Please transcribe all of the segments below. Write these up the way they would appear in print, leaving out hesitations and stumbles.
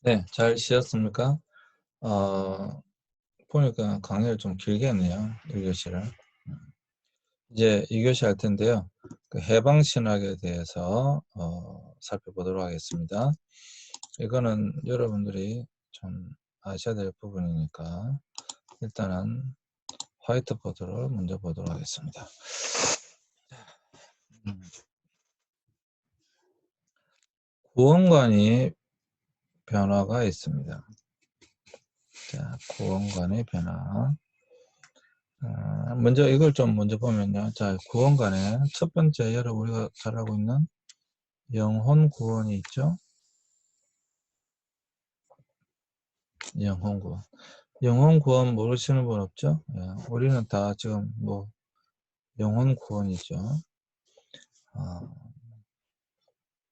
네, 잘 쉬었습니까? 보니까 강의를 좀 길게 했네요. 1교시를. 이제 2교시 할 텐데요. 그 해방신학에 대해서 살펴보도록 하겠습니다. 이거는 여러분들이 좀 아셔야 될 부분이니까 일단은 화이트보드를 먼저 보도록 하겠습니다. 구원관이 변화가 있습니다. 자, 구원관의 변화. 먼저 이걸 좀 먼저 보면요. 자, 구원관에 첫 번째 여러분 우리가 잘 알고 있는 영혼 구원이 있죠. 영혼 구원. 영혼 구원 모르시는 분 없죠? 예, 우리는 다 지금 뭐 영혼 구원이죠.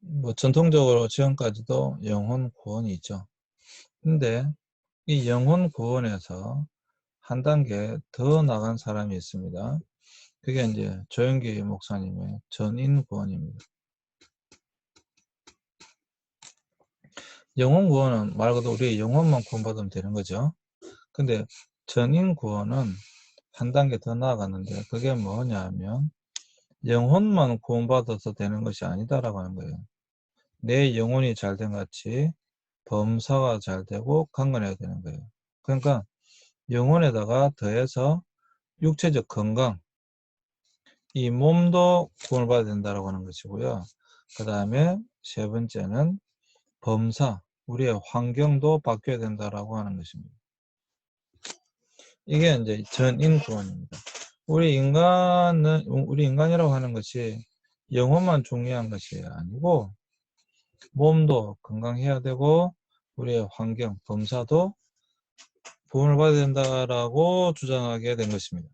뭐 전통적으로 지금까지도 영혼 구원이 있죠. 근데 이 영혼 구원에서 한 단계 더 나간 사람이 있습니다. 그게 이제 조영기 목사님의 전인 구원입니다. 영혼 구원은 말 그대로 우리의 영혼만 구원받으면 되는 거죠. 근데 전인 구원은 한 단계 더 나아갔는데 그게 뭐냐 하면 영혼만 구원받아서 되는 것이 아니다라고 하는 거예요. 내 영혼이 잘된 같이 범사가 잘 되고 강건해야 되는 거예요. 그러니까 영혼에다가 더해서 육체적 건강, 이 몸도 구원을 받아야 된다라고 하는 것이고요. 그 다음에 세 번째는 범사, 우리의 환경도 바뀌어야 된다라고 하는 것입니다. 이게 이제 전인 구원입니다. 우리 인간이라고 하는 것이 영혼만 중요한 것이 아니고 몸도 건강해야 되고 우리의 환경, 범사도 구원을 받아야 된다라고 주장하게 된 것입니다.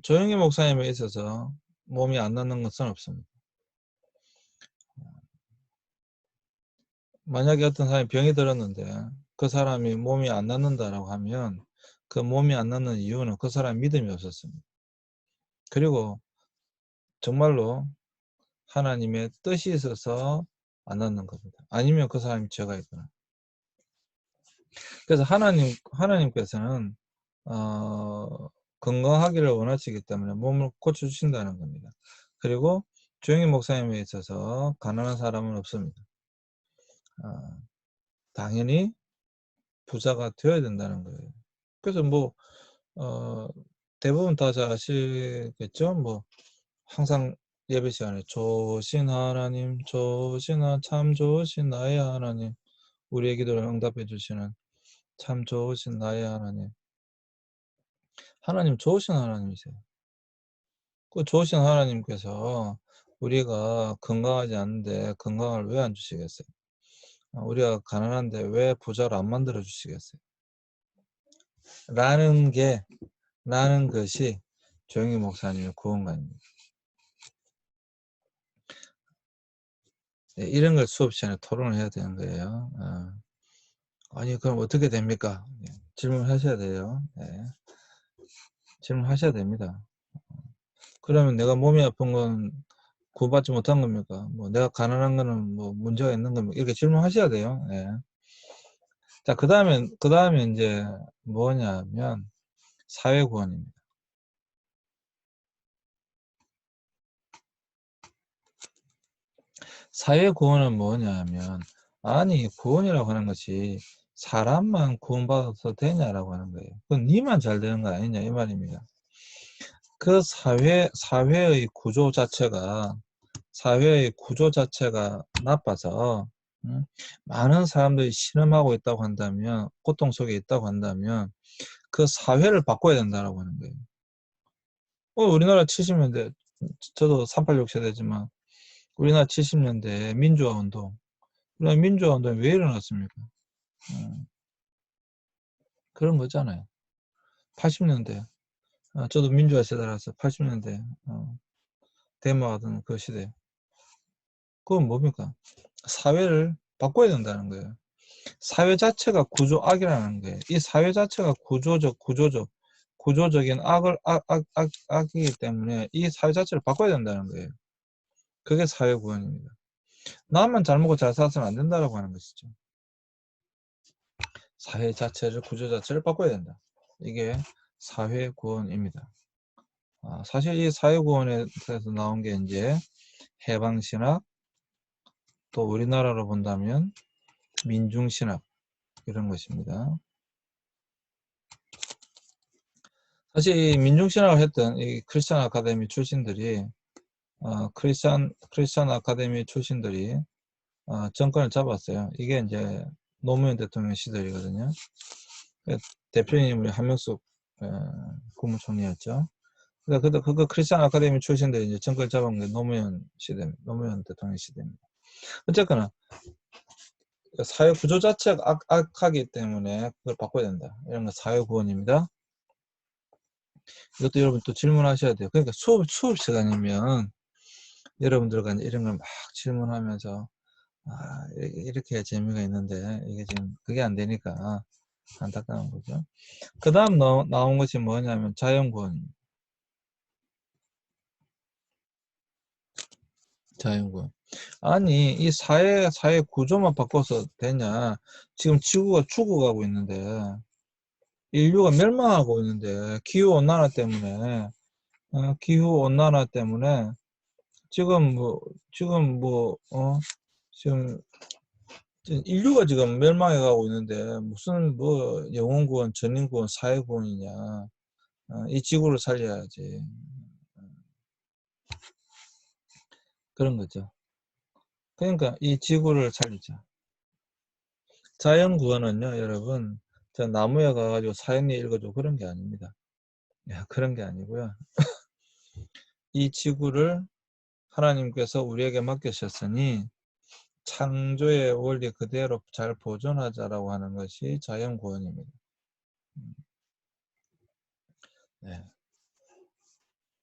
조영기 목사님에 있어서 몸이 안 낫는 것은 없습니다. 만약에 어떤 사람이 병이 들었는데 그 사람이 몸이 안 낫는다라고 하면 그 몸이 안 낫는 이유는 그 사람 믿음이 없었습니다. 그리고 정말로 하나님의 뜻이 있어서 안 낫는 겁니다. 아니면 그 사람이 죄가 있거나. 그래서 하나님께서는 건강하기를 원하시기 때문에 몸을 고쳐주신다는 겁니다. 그리고 조영희 목사님에 있어서 가난한 사람은 없습니다. 당연히 부자가 되어야 된다는 거예요. 그래서 뭐 대부분 다 잘 아시겠죠? 뭐 항상 예배 시간에 좋으신 하나님, 참 좋으신 나의 하나님, 우리의 기도를 응답해 주시는 참 좋으신 나의 하나님. 하나님 좋으신 하나님이세요. 그 좋으신 하나님께서 우리가 건강하지 않은데 건강을 왜 안 주시겠어요? 우리가 가난한데 왜 부자를 안 만들어 주시겠어요? 라는 것이 조영희 목사님의 구원관입니다. 네, 이런 걸 수업 시간에 토론을 해야 되는 거예요. 아니 그럼 어떻게 됩니까? 네, 질문하셔야 돼요. 네, 질문하셔야 됩니다. 그러면 내가 몸이 아픈 건 구원받지 못한 겁니까? 뭐 내가 가난한 거는 뭐 문제가 있는 겁니까? 이렇게 질문하셔야 돼요. 네. 자, 그 다음에 이제 뭐냐면 사회구원입니다. 사회구원은 뭐냐면 아니 구원이라고 하는 것이 사람만 구원받아서 되냐라고 하는 거예요. 그건 니만 잘 되는 거 아니냐 이 말입니다. 그 사회의 구조 자체가 나빠서 많은 사람들이 신음하고 있다고 한다면 고통 속에 있다고 한다면 그 사회를 바꿔야 된다라고 하는 거예요. 우리나라 70년대 저도 386 세대지만 우리나라 70년대 민주화 운동 우리나라 민주화 운동이 왜 일어났습니까? 그런 거잖아요. 80년대 저도 민주화 세대라서 80년대 데모하던 그 시대 그건 뭡니까? 사회를 바꿔야 된다는 거예요. 사회 자체가 구조악이라는 거예요. 이 사회 자체가 구조적인 악이기 때문에 이 사회 자체를 바꿔야 된다는 거예요. 그게 사회구원입니다. 나만 잘 먹고 잘 살아서는 안 된다라고 하는 것이죠. 사회 자체를, 구조 자체를 바꿔야 된다. 이게 사회구원입니다. 사실 이 사회구원에서 나온 게 이제 해방신학, 또 우리나라로 본다면 민중신학, 이런 것입니다. 사실 이 민중신학을 했던 이 크리스천 아카데미 출신들이 크리스천 아카데미 출신들이 정권을 잡았어요. 이게 이제 노무현 대통령 시절이거든요. 대표님이 한명숙 국무총리였죠. 그러니까 그거 크리스천 아카데미 출신들이 이제 정권을 잡은 게 노무현 노무현 대통령 시대입니다. 어쨌거나 사회 구조 자체가 악하기 때문에 그걸 바꿔야 된다. 이런 거 사회구원입니다. 이것도 여러분 또 질문하셔야 돼요. 그러니까 수업 시간이면 여러분들과 이런 걸 막 질문하면서 이렇게 재미가 있는데 이게 지금 그게 안 되니까 안타까운 거죠. 그 다음 나온 것이 뭐냐면 자연구원입니다. 자연구원. 아니 이 사회 구조만 바꿔서 되냐. 지금 지구가 죽어가고 있는데 인류가 멸망하고 있는데 기후온난화 때문에 기후온난화 때문에 지금 지금 인류가 지금 멸망해 가고 있는데 무슨 뭐 영혼구원, 전인구원, 사회구원이냐. 이 지구를 살려야지. 그런 거죠. 그러니까 이 지구를 살리자. 자연구원은요, 여러분, 저 나무에 가가지고 사연리 읽어줘. 그런 게 아닙니다. 그런 게 아니고요. 이 지구를 하나님께서 우리에게 맡기셨으니 창조의 원리 그대로 잘 보존하자라고 하는 것이 자연구원입니다. 네.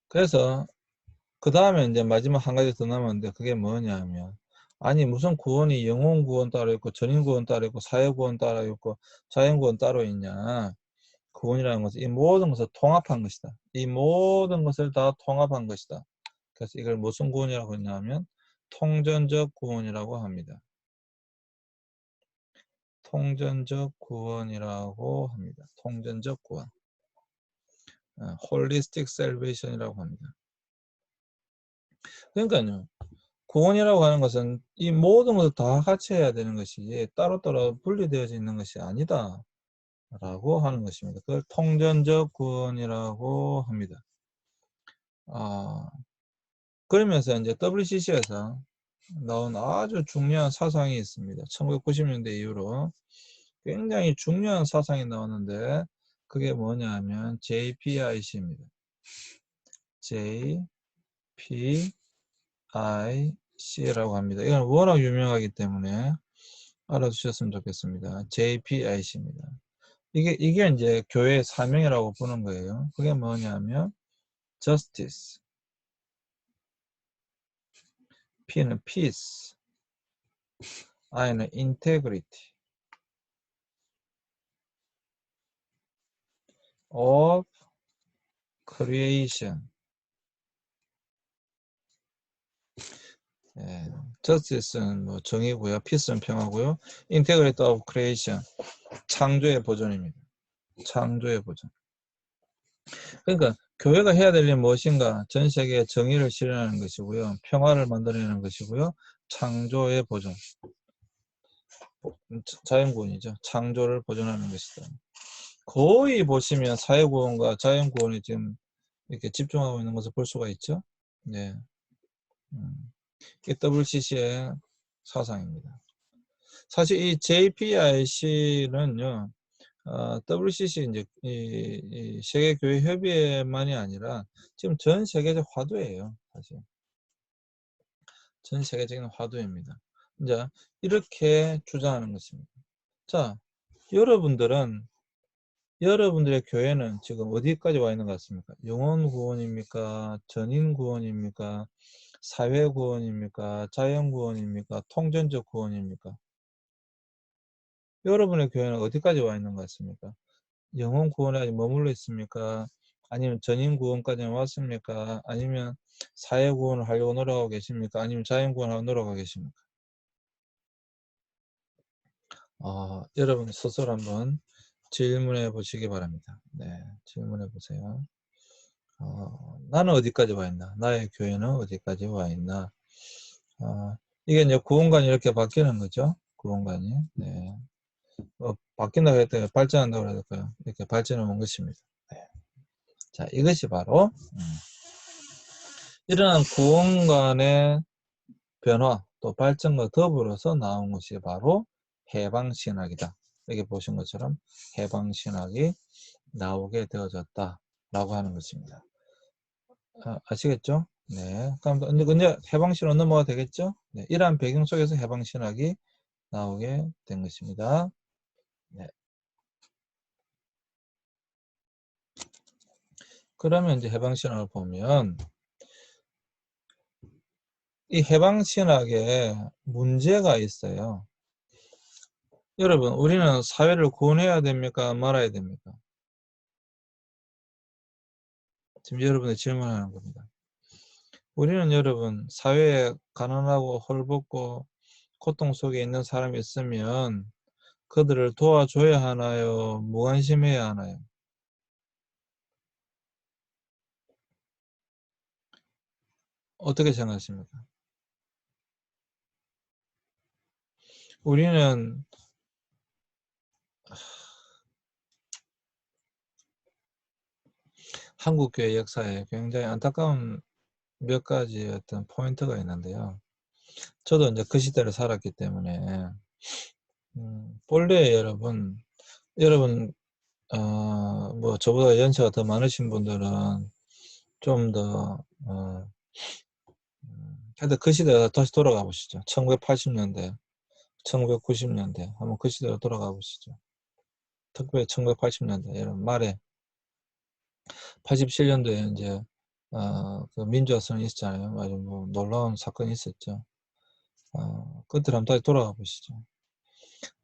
그래서 그 다음에 이제 마지막 한 가지 더 남았는데 그게 뭐냐면 아니 무슨 구원이 영혼구원 따로 있고 전인구원 따로 있고 사회구원 따로 있고 자연구원 따로 있냐. 구원이라는 것은 이 모든 것을 통합한 것이다. 이 모든 것을 다 통합한 것이다. 그래서 이걸 무슨 구원이라고 했냐면 통전적 구원이라고 합니다. 통전적 구원이라고 합니다. 통전적 구원. 홀리스틱 셀베이션이라고 합니다. 그러니까요. 구원이라고 하는 것은 이 모든 것을 다 같이 해야 되는 것이지 따로따로 분리되어져 있는 것이 아니다 라고 하는 것입니다. 그걸 통전적 구원이라고 합니다. 그러면서 이제 WCC에서 나온 아주 중요한 사상이 있습니다. 1990년대 이후로 굉장히 중요한 사상이 나왔는데 그게 뭐냐 하면 JPIC입니다. JPIC라고 합니다. 이건 워낙 유명하기 때문에 알아두셨으면 좋겠습니다. JPIC입니다. 이게 이제 교회의 사명이라고 보는 거예요. 그게 뭐냐면 justice, P는 peace, I는 integrity of creation. justice는 뭐 정의고요, peace는 평화고요, integrity of creation 창조의 보존입니다. 창조의 보존. 그러니까 교회가 해야 될 일은 무엇인가? 전 세계에 정의를 실현하는 것이고요, 평화를 만들어내는 것이고요, 창조의 보존. 자연구원이죠. 창조를 보존하는 것이다. 거의 보시면 사회구원과 자연구원이 지금 이렇게 집중하고 있는 것을 볼 수가 있죠. 네. 이게 WCC의 사상입니다. 사실 이 JPIC는요, WCC 이제 이 세계교회협의회만이 아니라 지금 전 세계적 화두예요. 사실 전 세계적인 화두입니다. 이제 이렇게 주장하는 것입니다. 자, 여러분들의 교회는 지금 어디까지 와 있는 것 같습니까? 영혼 구원입니까? 전인 구원입니까? 사회 구원입니까? 자연 구원입니까? 통전적 구원입니까? 여러분의 교회는 어디까지 와 있는 것 같습니까? 영혼 구원에 아직 머물러 있습니까? 아니면 전인 구원까지 왔습니까? 아니면 사회 구원을 하려고 노력하고 계십니까? 아니면 자연 구원을 하려고 노력하고 계십니까? 여러분 스스로 한번 질문해 보시기 바랍니다. 네, 질문해 보세요. 나는 어디까지 와 있나? 나의 교회는 어디까지 와 있나? 이게 이제 구원관이 이렇게 바뀌는 거죠. 구원관이. 네. 바뀐다고 했더니 발전한다고 해야 될까요? 이렇게 발전해 온 것입니다. 네. 자, 이것이 바로 이러한 구원관의 변화 또 발전과 더불어서 나온 것이 바로 해방신학이다. 여기 보신 것처럼 해방신학이 나오게 되어졌다라고 하는 것입니다. 아시겠죠? 네. 그럼 이제 해방신학 넘어가 되겠죠? 네. 이러한 배경 속에서 해방신학이 나오게 된 것입니다. 네. 그러면 이제 해방신학을 보면 이 해방신학에 문제가 있어요. 여러분, 우리는 사회를 구원해야 됩니까? 말아야 됩니까? 지금 여러분의 질문하는 겁니다. 우리는 여러분, 사회에 가난하고 헐벗고 고통 속에 있는 사람이 있으면 그들을 도와줘야 하나요? 무관심해야 하나요? 어떻게 생각하십니까? 우리는 한국교회 역사에 굉장히 안타까운 몇 가지 어떤 포인트가 있는데요. 저도 이제 그 시대를 살았기 때문에 본래 여러분 뭐 저보다 연세가 더 많으신 분들은 좀 더 하여튼 그 시대에 다시 돌아가 보시죠. 1980년대, 1990년대 한번 그 시대로 돌아가 보시죠. 특별히 1980년대 여러분 말에 87년도에 이제 그 민주화선언이 있었잖아요. 아주 뭐 놀라운 사건이 있었죠. 그때 한번 다시 돌아가 보시죠.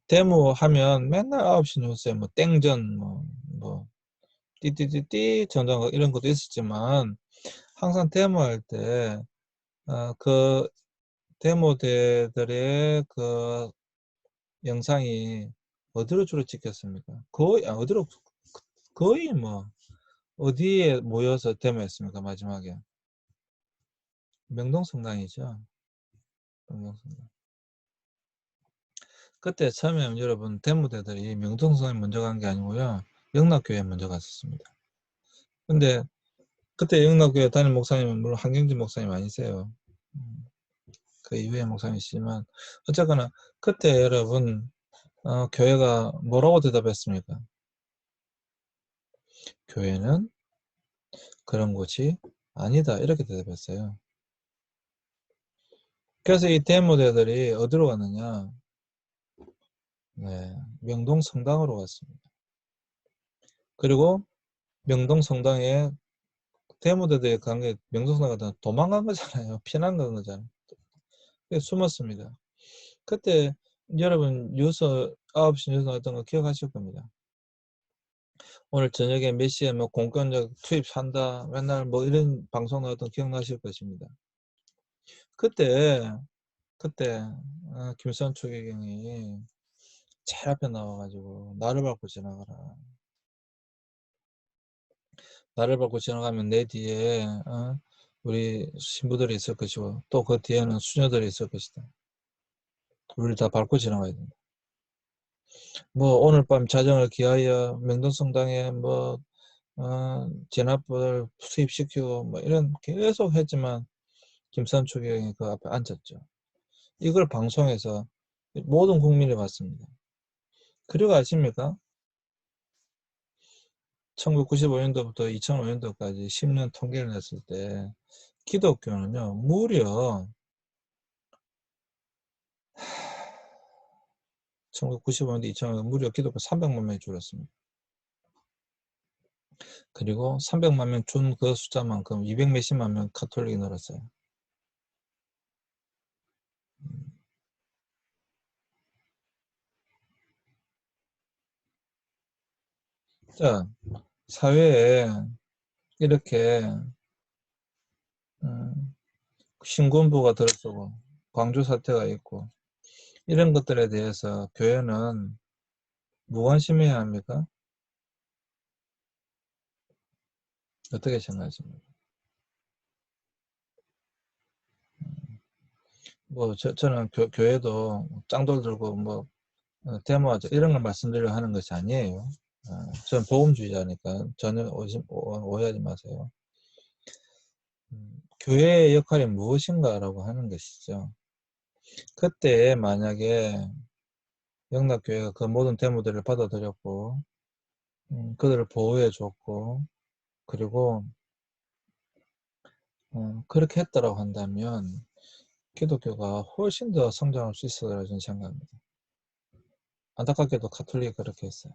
데모하면 맨날 9시 뉴스에 뭐 땡전 뭐 띠띠띠띠 전장 이런 것도 있었지만 항상 데모할 때 그 데모대들의 그 영상이 어디로 주로 찍혔습니까? 거의 뭐 어디에 모여서 데모했습니까? 마지막에 명동성당이죠. 명동성당. 그때 처음에 여러분 데모대들이 명동성당에 먼저 간 게 아니고요. 영락교회에 먼저 갔었습니다. 근데 그때 영락교회 담임 목사님은 물론 한경진 목사님 아니세요. 그 이후에 목사님이시지만 어쨌거나 그때 여러분 교회가 뭐라고 대답했습니까? 교회는 그런 곳이 아니다 이렇게 대답했어요. 그래서 이 데모대들이 어디로 갔느냐? 네, 명동 성당으로 갔습니다. 그리고 명동 성당에 데모대들이 간 게 명동 성당 가다 도망간 거잖아요. 피난 간 거잖아요. 숨었습니다. 그때 여러분 뉴스 9시 뉴스 나왔던 거 기억하실 겁니다. 오늘 저녁에 몇 시에 뭐 공권력 투입한다 맨날 뭐 이런 방송 나왔던 거 기억나실 것입니다. 그때 김수환 추기경이 제일 앞에 나와가지고 나를 밟고 지나가라. 나를 밟고 지나가면 내 뒤에 우리 신부들이 있을 것이고 또 그 뒤에는 수녀들이 있을 것이다. 우리를 다 밟고 지나가야 된다. 뭐 오늘 밤 자정을 기하여 명동성당에 뭐 진압을 수입시키고 뭐 이런 계속 했지만 김수환 추기경이 그 앞에 앉았죠. 이걸 방송에서 모든 국민이 봤습니다. 그리고 아십니까? 1995년도부터 2005년도까지 10년 통계를 냈을 때 기독교는요 무려 1995년도 2005년도 무려 기독교 300만 명이 줄었습니다. 그리고 300만 명 준 그 숫자만큼 200 몇십만 명 가톨릭이 늘었어요. 자, 사회에 이렇게 신군부가 들어서고 광주 사태가 있고 이런 것들에 대해서 교회는 무관심해야 합니까? 어떻게 생각하십니까? 뭐 저는 교회도 짱돌 들고 뭐 데모하자 이런 걸 말씀드리려 하는 것이 아니에요. 저는 복음주의자니까 전혀 오해하지 마세요. 교회의 역할이 무엇인가라고 하는 것이죠. 그때 만약에 영락교회가 그 모든 데모들을 받아들였고 그들을 보호해 줬고 그리고 그렇게 했다라고 한다면 기독교가 훨씬 더 성장할 수 있을 거라고 저는 생각합니다. 안타깝게도 가톨릭이 그렇게 했어요.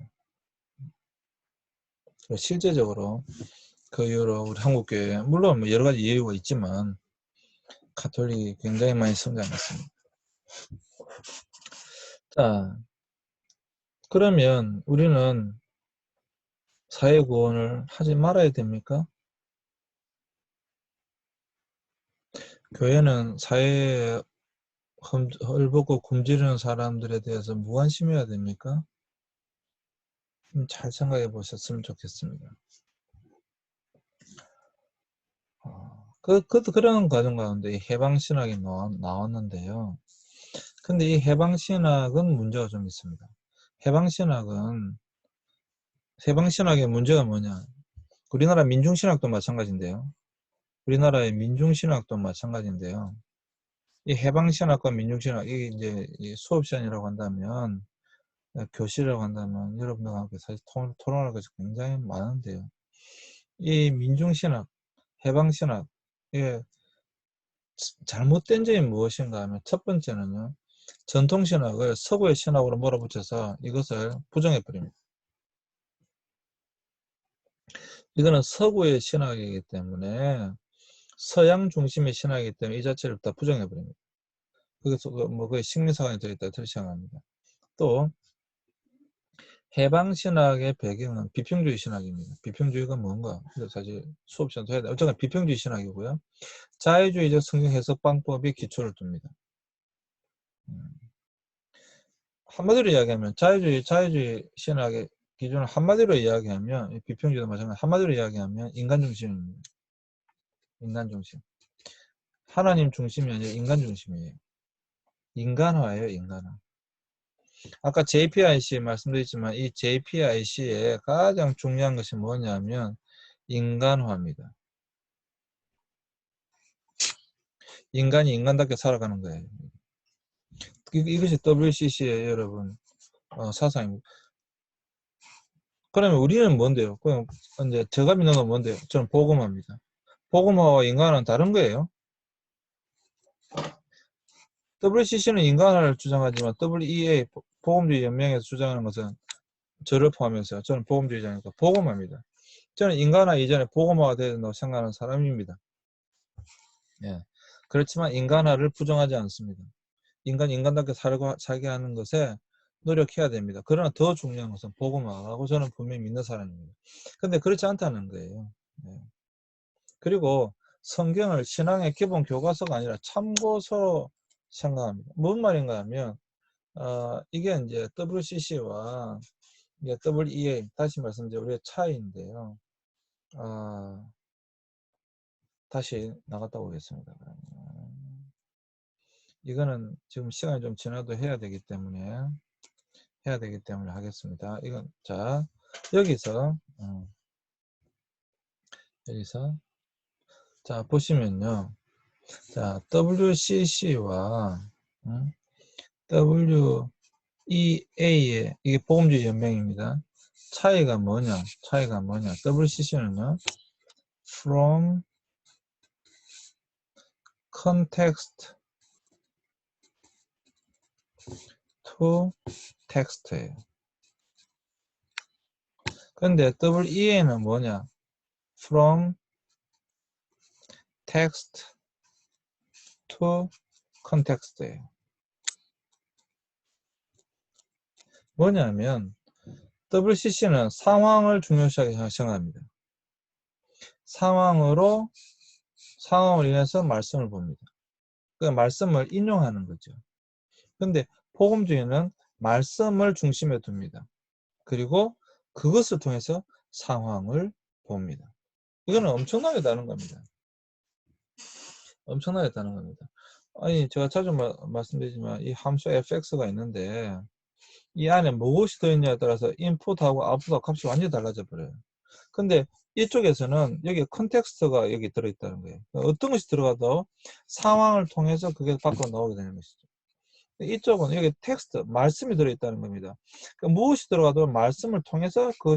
실제적으로 그 이후로 우리 한국교회 물론 뭐 여러 가지 이유가 있지만 가톨릭이 굉장히 많이 성장했습니다. 자, 그러면 우리는 사회구원을 하지 말아야 됩니까? 교회는 사회에 헐벗고 굶주리는 사람들에 대해서 무관심해야 됩니까? 잘 생각해 보셨으면 좋겠습니다. 그런 과정 가운데 해방신학이 나왔는데요. 근데 이 해방신학은 문제가 좀 있습니다. 해방신학의 문제가 뭐냐? 우리나라 민중신학도 마찬가지인데요. 우리나라의 민중신학도 마찬가지인데요. 이 해방신학과 민중신학, 이게 이제 이 수업 시간이라고 한다면, 교실이라고 한다면, 여러분들과 함께 사실 토론할 것이 굉장히 많은데요. 이 민중신학, 해방신학, 예, 잘못된 점이 무엇인가 하면 첫 번째는요. 전통신학을 서구의 신학으로 몰아붙여서 이것을 부정해버립니다. 이거는 서구의 신학이기 때문에 서양 중심의 신학이기 때문에 이 자체를 다 부정해버립니다. 그래서 뭐 거의 식민사관이 들어있다 이렇게 생각합니다. 또 해방신학의 배경은 비평주의 신학입니다. 비평주의가 뭔가? 사실 수업 시간도 해야 돼. 어쨌든 비평주의 신학이고요. 자유주의적 성경 해석 방법이 기초를 둡니다. 한마디로 이야기하면 자유주의 신학의 기준을 한마디로 이야기하면 비평주의도 마찬가지로 한마디로 이야기하면 인간 중심입니다. 인간 중심. 하나님 중심이 아니라 인간 중심이에요. 인간화예요, 인간화. 아까 JPIC 말씀드렸지만 이 JPIC의 가장 중요한 것이 뭐냐면 인간화입니다. 인간이 인간답게 살아가는 거예요. 이것이 WCC의 여러분 사상입니다. 그러면 우리는 뭔데요? 그럼 이제 제가 믿는 건 뭔데요? 저는 복음화입니다. 복음화와 인간화는 다른 거예요. WCC는 인간화를 주장하지만 WEA 복음주의 연맹에서 주장하는 것은 저를 포함해서 저는 복음주의자니까 복음화입니다. 저는 인간화 이전에 복음화가 되야 된다고 생각하는 사람입니다. 예. 그렇지만 인간화를 부정하지 않습니다. 인간답게 살게 하는 것에 노력해야 됩니다. 그러나 더 중요한 것은 복음화라고 저는 분명히 믿는 사람입니다. 근데 그렇지 않다는 거예요. 예. 그리고 성경을 신앙의 기본 교과서가 아니라 참고서로 생각합니다. 뭔 말인가 하면 이게 이제 WCC와 이게 WEA 다시 말씀드려 우리의 차이인데요. 다시 나갔다 오겠습니다. 이거는 지금 시간이 좀 지나도 해야 되기 때문에 하겠습니다. 이건 자 여기서 자 보시면요. 자 WCC와 WEA의 이게 보험주의 연맹입니다. 차이가 뭐냐? WCC는요. From context to text예요. 근데 WEA는 뭐냐? From text to context예요. 뭐냐면 WCC는 상황을 중요시하게 생각합니다. 상황을 인해서 말씀을 봅니다. 그 말씀을 인용하는 거죠. 근데 복음주의는 말씀을 중심에 둡니다. 그리고 그것을 통해서 상황을 봅니다. 이거는 엄청나게 다른 겁니다. 엄청나게 다른 겁니다. 아니, 제가 자주 말씀드리지만 이 함수 fx가 있는데 이 안에 무엇이 들어있냐에 따라서 인풋하고 아웃풋하고 값이 완전히 달라져 버려요. 근데 이쪽에서는 여기 컨텍스트가 여기 들어있다는 거예요. 어떤 것이 들어가도 상황을 통해서 그게 밖으로 나오게 되는 것이죠. 이쪽은 여기 텍스트, 말씀이 들어있다는 겁니다. 그러니까 무엇이 들어가도 말씀을 통해서 그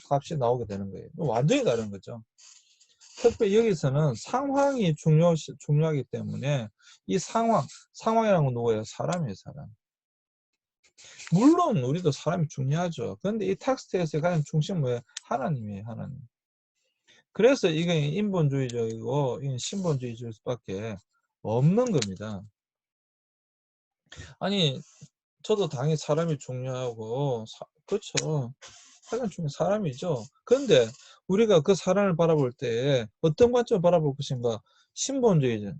값이 나오게 되는 거예요. 완전히 다른 거죠. 특별히 여기서는 상황이 중요하기 때문에 이 상황이라는 건 누구예요? 사람이에요, 사람. 물론 우리도 사람이 중요하죠. 그런데 이 텍스트에서 가장 중심은 뭐예요? 하나님이에요, 하나님. 그래서 이게 인본주의적이고 이건 신본주의적일 수밖에 없는 겁니다. 아니, 저도 당연히 사람이 중요하고 그렇죠. 가장 중요한 사람이죠. 그런데 우리가 그 사람을 바라볼 때 어떤 관점을 바라볼 것인가? 신본주의죠.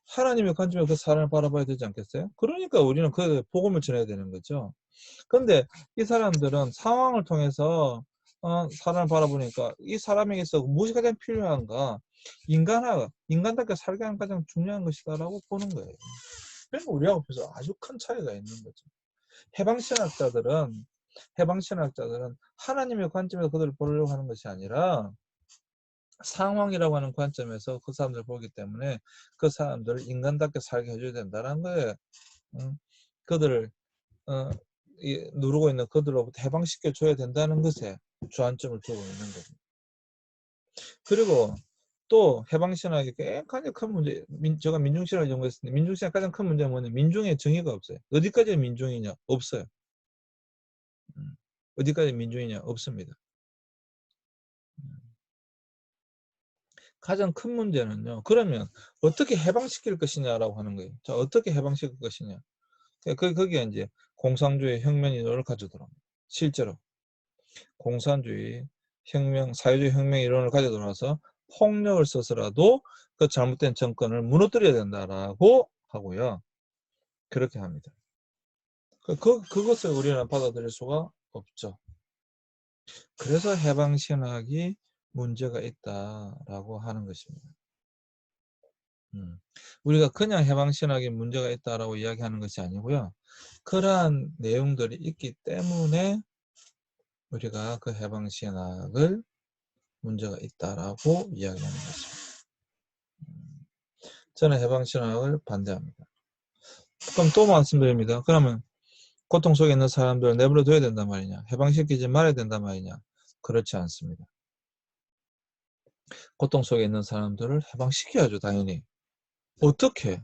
하나님의 관점에서 그 사람을 바라봐야 되지 않겠어요? 그러니까 우리는 그 복음을 전해야 되는 거죠. 그런데 이 사람들은 상황을 통해서 사람을 바라보니까 이 사람에게서 무엇이 가장 필요한가? 인간답게 살게 하는 가장 중요한 것이다라고 보는 거예요. 그러니까 우리하고 비해서 아주 큰 차이가 있는 거죠. 해방신학자들은 하나님의 관점에서 그들을 보려고 하는 것이 아니라 상황이라고 하는 관점에서 그 사람들을 보기 때문에 그 사람들을 인간답게 살게 해줘야 된다는 거예요. 그들을 누르고 있는 그들로부터 해방시켜 줘야 된다는 것에 주안점을 두고 있는 겁니다. 그리고 또 해방신학의 가장 큰 문제, 제가 민중신학을 연구했는데 민중신학 가장 큰 문제는 뭐냐? 민중의 정의가 없어요. 어디까지 민중이냐? 없어요. 어디까지 민중이냐? 없습니다. 가장 큰 문제는요. 그러면 어떻게 해방시킬 것이냐라고 하는 거예요. 자, 어떻게 해방시킬 것이냐? 거기에 이제 공산주의 혁명 이론을 가져 들어옵니다. 실제로 공산주의 혁명, 사회주의 혁명 이론을 가져 들어와서 폭력을 써서라도 그 잘못된 정권을 무너뜨려야 된다라고 하고요. 그렇게 합니다. 그것을 우리는 받아들일 수가 없죠. 그래서 해방신학이 문제가 있다라고 하는 것입니다. 우리가 그냥 해방신학에 문제가 있다라고 이야기하는 것이 아니고요. 그러한 내용들이 있기 때문에 우리가 그 해방신학을 문제가 있다라고 이야기하는 것입니다. 저는 해방신학을 반대합니다. 그럼 또 말씀드립니다. 그러면 고통 속에 있는 사람들을 내버려 둬야 된단 말이냐? 해방시키지 말아야 된단 말이냐? 그렇지 않습니다. 고통 속에 있는 사람들을 해방시켜야죠, 당연히. 어떻게?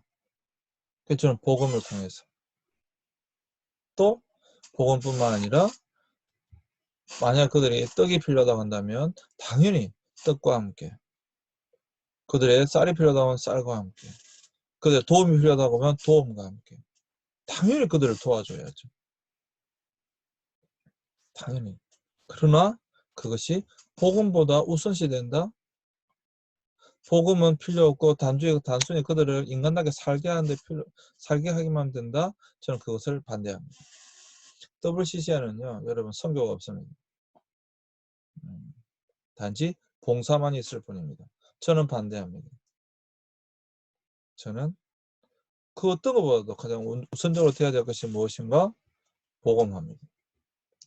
저는 복음을 통해서. 또 복음뿐만 아니라 만약 그들이 떡이 필요하다고 한다면 당연히 떡과 함께, 그들의 쌀이 필요하다면 쌀과 함께, 그들의 도움이 필요하다고 하면 도움과 함께 당연히 그들을 도와줘야죠. 당연히. 그러나 그것이 복음보다 우선시 된다? 복음은 필요 없고 단순히 그들을 인간답게 살게 하기만 된다? 저는 그것을 반대합니다. WCCN은요, 여러분 선교가 없습니다. 단지 봉사만 있을 뿐입니다. 저는 반대합니다. 저는 그 어떤 것보다도 가장 우선적으로 되어야 될 것이 무엇인가? 복음합니다.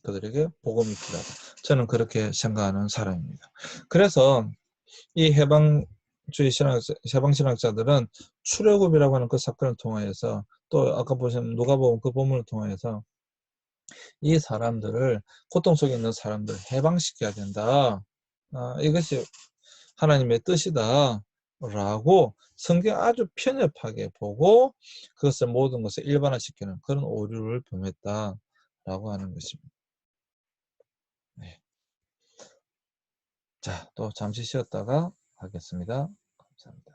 그들에게 복음이 필요하다. 저는 그렇게 생각하는 사람입니다. 그래서 이 해방신학자들은 출애굽이라고 하는 그 사건을 통하여서 또 아까 보신 누가복음 그 본문을 통하여서 이 사람들을 고통 속에 있는 사람들을 해방시켜야 된다. 이것이 하나님의 뜻이다. 라고 성경 아주 편협하게 보고 그것을 모든 것을 일반화시키는 그런 오류를 범했다라고 하는 것입니다. 네. 자, 또 잠시 쉬었다가 하겠습니다. 감사합니다.